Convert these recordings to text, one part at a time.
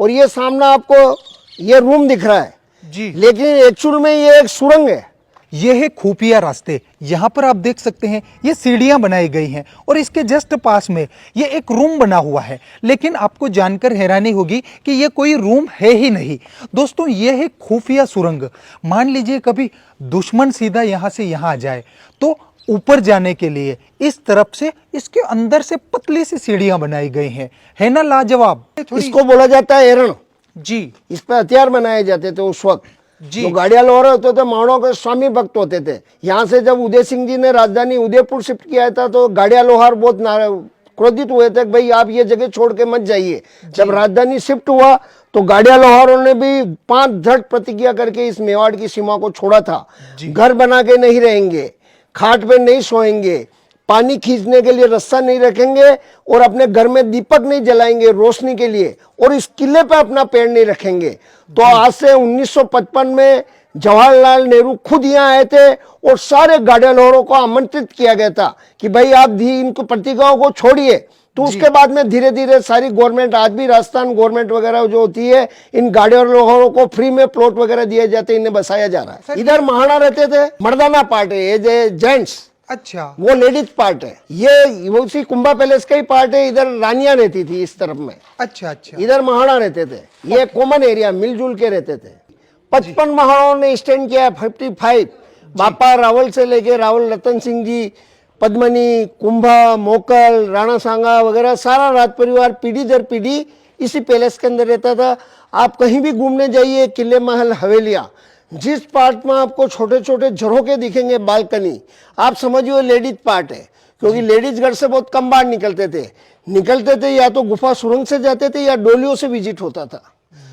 और ये सामने आपको ये रूम दिख रहा है जी, लेकिन एक्चुअल में ये एक सुरंग है। ये है खुफिया रास्ते। यहाँ पर आप देख सकते हैं ये सीढ़ियां बनाई गई हैं और इसके जस्ट पास में ये एक रूम बना हुआ है, लेकिन आपको जानकर हैरानी होगी कि ये कोई रूम है ही नहीं। दोस्तों, ये है खुफिया सुरंग। मान लीजिए कभी दुश्मन सीधा यहाँ से यहाँ आ जाए तो ऊपर जाने के लिए इस तरफ से इसके अंदर से पतली सी सीढ़ियां बनाई गई हैं। है ना लाजवाब? इसको बोला जाता है एरण। जी इस पे हथियार बनाए जाते थे उस वक्त। जी, जो गाड़ियां लोहार होते थे महाराणों के स्वामी भक्त होते थे। यहाँ से जब उदय सिंह जी ने राजधानी उदयपुर शिफ्ट किया था तो गाड़ियां लोहार बहुत क्रोधित हुए थे कि भाई आप ये जगह छोड़ के मत जाइए। जब राजधानी शिफ्ट हुआ तो गाड़ियां लोहारों ने भी 5 दृढ़ प्रतिज्ञा करके इस मेवाड़ की सीमा को छोड़ा था। घर बना के नहीं रहेंगे, खाट पे नहीं सोएंगे, पानी खींचने के लिए रस्सा नहीं रखेंगे और अपने घर में दीपक नहीं जलाएंगे रोशनी के लिए, और इस किले पे अपना पैर नहीं रखेंगे। तो आज से 1955 में जवाहरलाल नेहरू खुद यहाँ आए थे और सारे गाड़ियां लोहारों को आमंत्रित किया गया था कि भाई आप इनको प्रतिज्ञाओं को छोड़िए। तो उसके बाद में धीरे धीरे सारी गवर्नमेंट, आज भी राजस्थान गवर्नमेंट वगैरह जो होती है, इन गाड़ियों लोहारों को फ्री में प्लॉट वगैरह दिए जाते हैं, इन्हें बसाया जा रहा है। इधर महाराणा रहते थे, मर्दाना पार्ट है ये जेंट्स, अच्छा, वो लेडीज पार्ट है। ये उसी कुंभा पैलेस का ही पार्ट है। इधर रानियां रहती थी इस तरफ में, अच्छा अच्छा, इधर महाराणा रहते थे। ये कॉमन एरिया, मिलजुल के रहते थे। 55 महाराणाओं ने स्टैंड किया, 55 बापा रावल से लेके रावल रतन सिंह जी, पद्मनी, कुंभा, मोकल, राणा सांगा वगैरह सारा राज परिवार पीढ़ी दर पीढ़ी इसी पैलेस के अंदर रहता था। आप कहीं भी घूमने जाइए, किले महल हवेलियां, जिस पार्ट में आपको छोटे छोटे झरोके दिखेंगे, बालकनी, आप समझिए लेडीज पार्ट है। क्योंकि लेडीज घर से बहुत कम बाहर निकलते थे या तो गुफा सुरंग से जाते थे या डोलियों से विजिट होता था।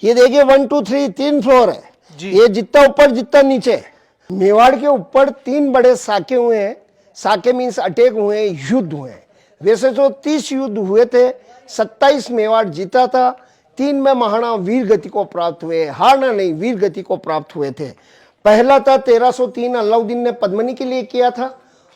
ये देखिए 1 2 3 3 फ्लोर है। ये जितना ऊपर जितना नीचे। मेवाड़ के ऊपर 3 बड़े साके हुए हैं। साके मीन्स अटैक हुए हैं, युद्ध हुए हैं। वैसे तो 30 युद्ध हुए थे, 27 मेवाड़ जीता था, 3 में महाराणा वीर गति को प्राप्त हुए, हारना नहीं वीर गति को प्राप्त हुए थे। पहला था 1303 अलाउद्दीन ने पद्मनी के लिए किया था।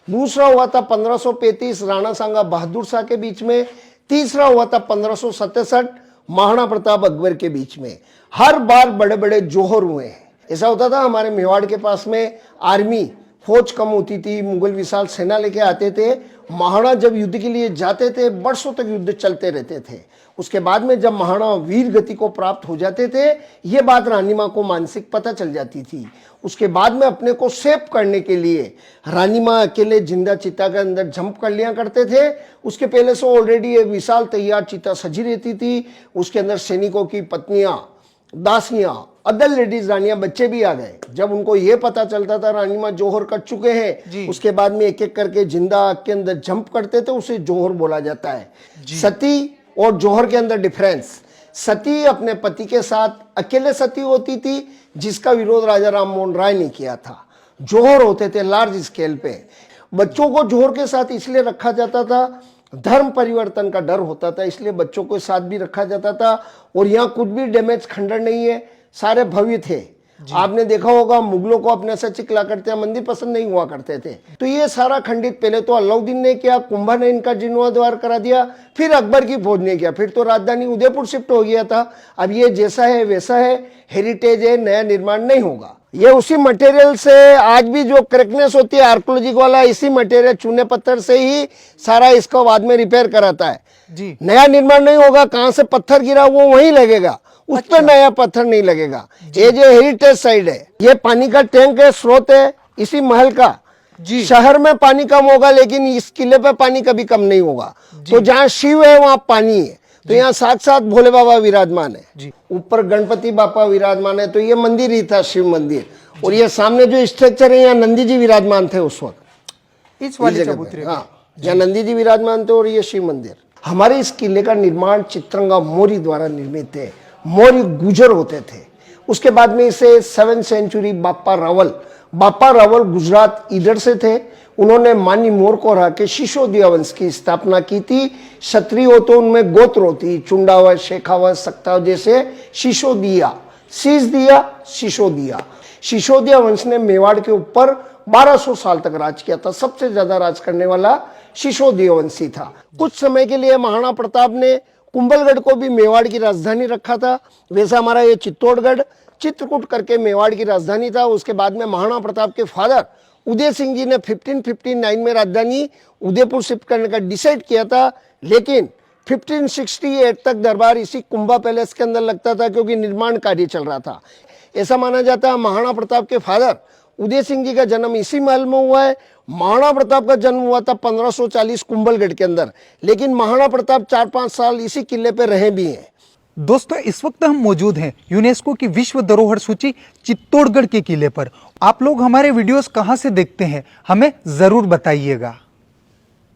दूसरा हुआ था 1535 राणा सांगा बहादुर शाह के बीच में। तीसरा हुआ था 1567 महाराणा प्रताप अकबर के बीच में। हर बार बड़े बड़े जोहर हुए हैं। ऐसा होता था हमारे मेवाड़ के पास में आर्मी फौज कम होती थी, मुगल विशाल सेना लेके आते थे। महाराणा जब युद्ध के लिए जाते थे वर्षों तक युद्ध चलते रहते थे। उसके बाद में जब महाराणा वीर गति को प्राप्त हो जाते थे, ये बात रानी माँ को मानसिक पता चल जाती थी। उसके बाद में अपने को सेव करने के लिए रानी माँ अकेले जिंदा चिता के अंदर जंप कर लिया करते थे। उसके पहले से ऑलरेडी ये विशाल तैयार चिता सजी रहती थी। उसके अंदर सैनिकों की पत्नियां, दासियां, अदर लेडीज, रानियां, बच्चे भी आ गए। जब उनको ये पता चलता था रानी माँ जोहर कर चुके हैं, उसके बाद में एक एक करके जिंदा आग के अंदर जंप करते थे, उसे जोहर बोला जाता है। सती और जोहर के अंदर डिफरेंस, सती अपने पति के साथ अकेले सती होती थी, जिसका विरोध राजा राम मोहन राय ने किया था। जोहर होते थे लार्ज स्केल पे। बच्चों को जोहर के साथ इसलिए रखा जाता था, धर्म परिवर्तन का डर होता था, इसलिए बच्चों को साथ भी रखा जाता था। और यहाँ कुछ भी डैमेज खंडर नहीं है, सारे भव्य थे। आपने देखा होगा मुगलों को अपने से चिकला करते मंदिर पसंद नहीं हुआ करते थे। तो ये सारा खंडित पहले तो अलाउद्दीन ने किया, कुंभा ने इनका जीर्णोद्धार करा दिया, फिर अकबर की फौज ने किया, फिर तो राजधानी उदयपुर शिफ्ट हो गया था। अब ये जैसा है वैसा है, हेरिटेज है, नया निर्माण नहीं होगा। ये उसी मटेरियल से आज भी जो करेक्टनेस होती है आर्कोलॉजिक वाला, इसी मटेरियल चूने पत्थर से ही सारा इसका बाद में रिपेयर कराता है जी। नया निर्माण नहीं होगा। कहां से पत्थर गिरा वो वहीं लगेगा, उस पर नया पत्थर नहीं लगेगा। ये जो हेरिटेज साइड है, ये पानी का टैंक है, स्रोत है इसी महल का जी। शहर में पानी कम होगा लेकिन इस किले पे पानी कभी कम नहीं होगा। तो जहाँ शिव है वहाँ पानी है। तो यहाँ साथ साथ भोले बाबा विराजमान है, ऊपर गणपति बापा विराजमान है। तो ये मंदिर ही था शिव मंदिर। और ये सामने जो स्ट्रक्चर है, यहाँ नंदी जी विराजमान थे उस वक्त, इस वाली चबूतरे। हाँ, यहाँ नंदी जी विराजमान थे। और ये शिव मंदिर। हमारे इस किले का निर्माण चित्रंगा मौर्य द्वारा निर्मित है। मौर्य गुजर होते थे। उसके बाद में इसे 7वीं सेंचुरी बापा रावल गुजरात ईडर से थे। उन्होंने मानी मोर को हरा के सिसोदिया वंश की स्थापना की थी। क्षत्रिय हो तो उनमें गोत्र होती, चुंडावत, शेखावत, सक्तावत, जैसे सिसोदिया, शीश दिया, सिसोदिया। सिसोदिया वंश ने मेवाड़ के ऊपर 1200 साल तक राज किया था। सबसे ज्यादा राज करने वाला सिसोदिया वंशी था। कुछ समय के लिए महाराणा प्रताप ने कुंभलगढ़ को भी मेवाड़ की राजधानी रखा था। वैसा हमारा ये चित्तौड़गढ़ चित्रकूट करके मेवाड़ की राजधानी था। उसके बाद में महाराणा प्रताप के फादर उदय सिंह जी ने 1559 में राजधानी उदयपुर शिफ्ट करने का डिसाइड किया था, लेकिन 1568 तक दरबार इसी कुंभा पैलेस के अंदर लगता था क्योंकि निर्माण कार्य चल रहा था। ऐसा माना जाता है महाराणा प्रताप के फादर उदय सिंह जी का जन्म इसी महल में हुआ है। महाराणा प्रताप का जन्म हुआ था 1540 कुंभलगढ़ के अंदर, लेकिन महाराणा प्रताप 4-5 साल इसी किले पे रहे भी हैं। दोस्तों इस वक्त हम मौजूद हैं यूनेस्को की विश्व धरोहर सूची चित्तौड़गढ़ के किले पर। आप लोग हमारे वीडियोस कहां से देखते हैं हमें जरूर बताइएगा।